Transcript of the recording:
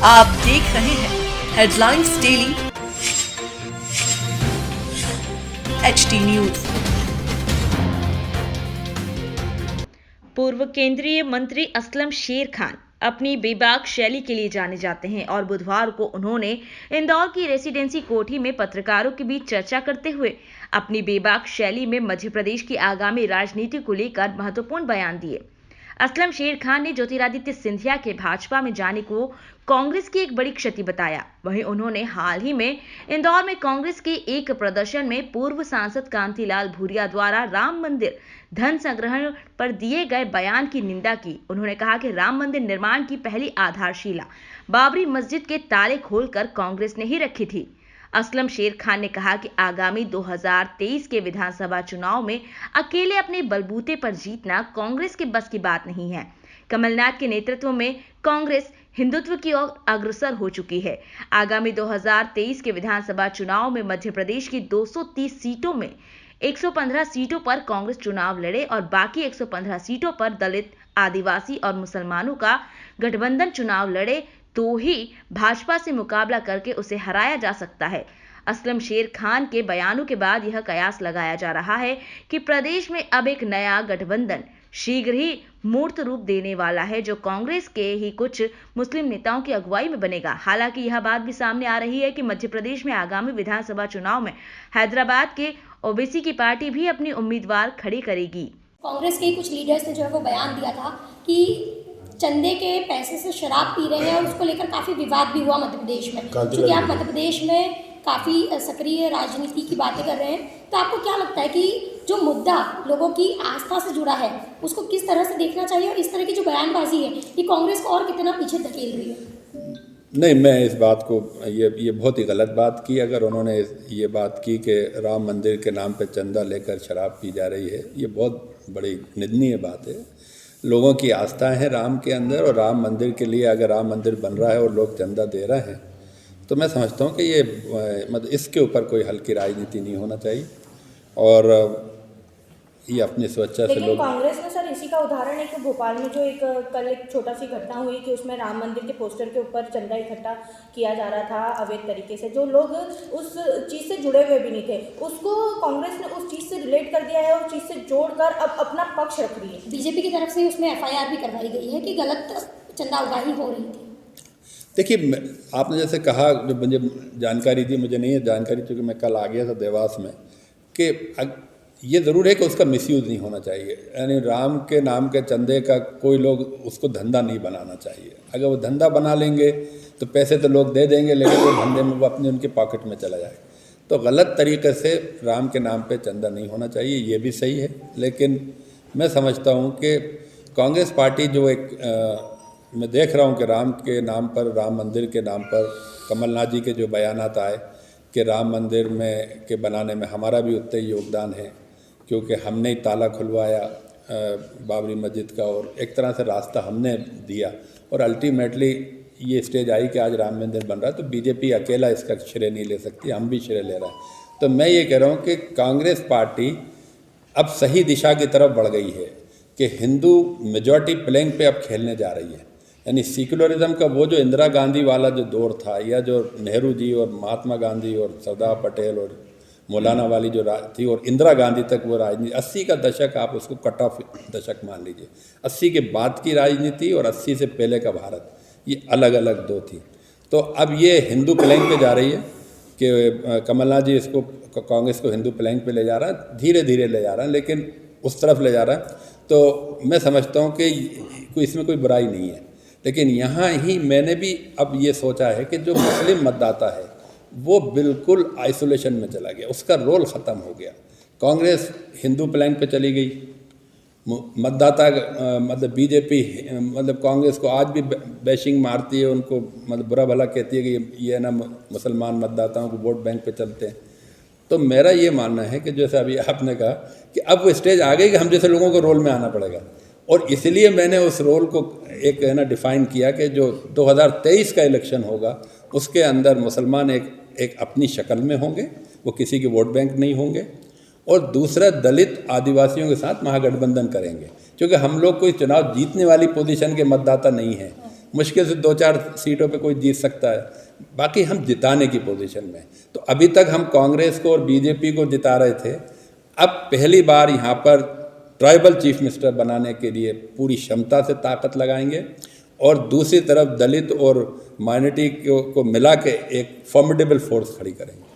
आप देख रहे हैं हेडलाइंस डेली एचटी न्यूज। पूर्व केंद्रीय मंत्री असलम शेर खान अपनी बेबाक शैली के लिए जाने जाते हैं और बुधवार को उन्होंने इंदौर की रेसिडेंसी कोठी में पत्रकारों के बीच चर्चा करते हुए अपनी बेबाक शैली में मध्य प्रदेश की आगामी राजनीति को लेकर महत्वपूर्ण बयान दिए। असलम शेर खान ने ज्योतिरादित्य सिंधिया के भाजपा में जाने को कांग्रेस की एक बड़ी क्षति बताया। वहीं उन्होंने हाल ही में इंदौर में कांग्रेस के एक प्रदर्शन में पूर्व सांसद कांतिलाल भूरिया द्वारा राम मंदिर धन संग्रहण पर दिए गए बयान की निंदा की। उन्होंने कहा कि राम मंदिर निर्माण की पहली आधारशिला बाबरी मस्जिद के ताले खोलकर कांग्रेस ने ही रखी थी। असलम शेर खान ने कहा कि आगामी 2023 के विधानसभा चुनाव में अकेले अपने बलबूते पर जीतना कांग्रेस के बस की बात नहीं है। कमलनाथ के नेतृत्व में कांग्रेस हिंदुत्व की ओर अग्रसर हो चुकी है। आगामी 2023 के विधानसभा चुनाव में मध्य प्रदेश की 230 सीटों में 115 सीटों पर कांग्रेस चुनाव लड़े और बाकी 115 सीटों पर दलित, आदिवासी और मुसलमानों का गठबंधन चुनाव लड़े तो ही भाजपा से मुकाबला करके उसे हराया जा सकता है। असलम शेर खान के बयानों के बाद यह कयास लगाया जा रहा है कि प्रदेश में अब एक नया गठबंधन शीघ्र ही मूर्त रूप देने वाला है, जो कांग्रेस के ही कुछ मुस्लिम नेताओं की अगुवाई में बनेगा। हालांकि यह बात भी सामने आ रही है कि मध्य प्रदेश में आगामी विधानसभा चुनाव में हैदराबाद के ओबीसी की पार्टी भी अपनी उम्मीदवार खड़ी करेगी। कांग्रेस के कुछ लीडर्स ने जो है वो बयान दिया था कि चंदे के पैसे से शराब पी रहे हैं और उसको लेकर काफ़ी विवाद भी हुआ मध्य प्रदेश में। क्योंकि आप मध्य प्रदेश में काफ़ी सक्रिय राजनीति की बातें कर रहे हैं, तो आपको क्या लगता है कि जो मुद्दा लोगों की आस्था से जुड़ा है उसको किस तरह से देखना चाहिए, और इस तरह की जो बयानबाजी है ये कांग्रेस को और कितना पीछे धकेल रही है? नहीं, मैं इस बात को ये बहुत ही गलत बात की। अगर उन्होंने ये बात की कि राम मंदिर के नाम पे चंदा लेकर शराब पी जा रही है, ये बहुत बड़ी निंदनीय बात है। लोगों की आस्था है राम के अंदर, और राम मंदिर के लिए अगर राम मंदिर बन रहा है और लोग चंदा दे रहे हैं तो मैं समझता हूँ कि ये मतलब इसके ऊपर कोई हल्की राजनीति नहीं होना चाहिए, और ये अपनी स्वेच्छा से लोग। कांग्रेस में सर इसी का उदाहरण है कि भोपाल में जो कल एक छोटा सी घटना हुई कि उसमें राम मंदिर के पोस्टर के ऊपर चंदा इकट्ठा किया जा रहा था अवैध तरीके से। जो लोग उस चीज़ से जुड़े हुए भी नहीं थे, उसको कांग्रेस ने उस चीज़ से रिलेट कर दिया है और चीज़ से जोड़कर अब अपना पक्ष रख रही है। बीजेपी की तरफ से उसमें FIR भी करवाई गई है कि गलत चंदा उगाही हो रही थी। देखिए, आपने जैसे कहा, जो मुझे जानकारी दी, मुझे नहीं है जानकारी क्योंकि मैं कल आ गया था देवास में, कि ये ज़रूर है कि उसका मिसयूज़ नहीं होना चाहिए। यानी राम के नाम के चंदे का कोई लोग उसको धंधा नहीं बनाना चाहिए। अगर वो धंधा बना लेंगे तो पैसे तो लोग दे देंगे, लेकिन वो धंधे में वो अपने उनके पॉकेट में चला जाएगा। तो गलत तरीके से राम के नाम पे चंदा नहीं होना चाहिए, ये भी सही है। लेकिन मैं समझता हूँ कि कांग्रेस पार्टी जो मैं देख रहा हूँ कि राम के नाम पर, राम मंदिर के नाम पर कमलनाथ जी के जो बयानात आए कि राम मंदिर में के बनाने में हमारा भी उतना ही योगदान है, क्योंकि हमने ही ताला खुलवाया बाबरी मस्जिद का, और एक तरह से रास्ता हमने दिया, और अल्टीमेटली ये स्टेज आई कि आज राम मंदिर बन रहा है। तो बीजेपी अकेला इसका श्रेय नहीं ले सकती, हम भी श्रेय ले रहे हैं। तो मैं ये कह रहा हूँ कि कांग्रेस पार्टी अब सही दिशा की तरफ बढ़ गई है कि हिंदू मेजॉरिटी प्लेइंग पे अब खेलने जा रही है। यानी सेक्युलरिज्म का वो जो इंदिरा गांधी वाला जो दौर था, या जो नेहरू जी और महात्मा गांधी और सरदार पटेल और मौलाना वाली जो थी, और इंदिरा गांधी तक वो राजनीति, 80 का दशक आप उसको कट ऑफ दशक मान लीजिए। 80 के बाद की राजनीति और 80 से पहले का भारत, ये अलग अलग दो थी। तो अब ये हिंदू प्लेइंग पे जा रही है कि कमलनाथ जी इसको, कांग्रेस को हिंदू प्लेइंग पे ले जा रहा है, धीरे धीरे ले जा रहा है, लेकिन उस तरफ ले जा रहा है। तो मैं समझता हूँ कि इसमें कोई बुराई नहीं है। लेकिन यहाँ ही मैंने भी अब ये सोचा है कि जो मुस्लिम मतदाता है वो बिल्कुल आइसोलेशन में चला गया, उसका रोल ख़त्म हो गया। कांग्रेस हिंदू प्लैंक पे चली गई, मतदाता मतलब बीजेपी मतलब कांग्रेस को आज भी बैशिंग मारती है, उनको मतलब बुरा भला कहती है कि ये ना मुसलमान मतदाताओं को वोट बैंक पे चलते हैं। तो मेरा ये मानना है कि जैसे अभी आपने कहा कि अब वो स्टेज आ गई कि हम जैसे लोगों को रोल में आना पड़ेगा, और इसलिए मैंने उस रोल को एक है ना डिफ़ाइन किया कि जो 2023 का इलेक्शन होगा उसके अंदर मुसलमान एक अपनी शक्ल में होंगे, वो किसी के वोट बैंक नहीं होंगे, और दूसरा दलित आदिवासियों के साथ महागठबंधन करेंगे, क्योंकि हम लोग कोई चुनाव जीतने वाली पोजीशन के मतदाता नहीं हैं। मुश्किल से 2-4 सीटों पे कोई जीत सकता है, बाकी हम जिताने की पोजीशन में। तो अभी तक हम कांग्रेस को और बीजेपी को जिता रहे थे, अब पहली बार यहाँ पर ट्राइबल चीफ मिनिस्टर बनाने के लिए पूरी क्षमता से ताकत लगाएंगे और दूसरी तरफ दलित और माइनॉरिटी को मिला के एक फॉर्मिडेबल फोर्स खड़ी करेंगे।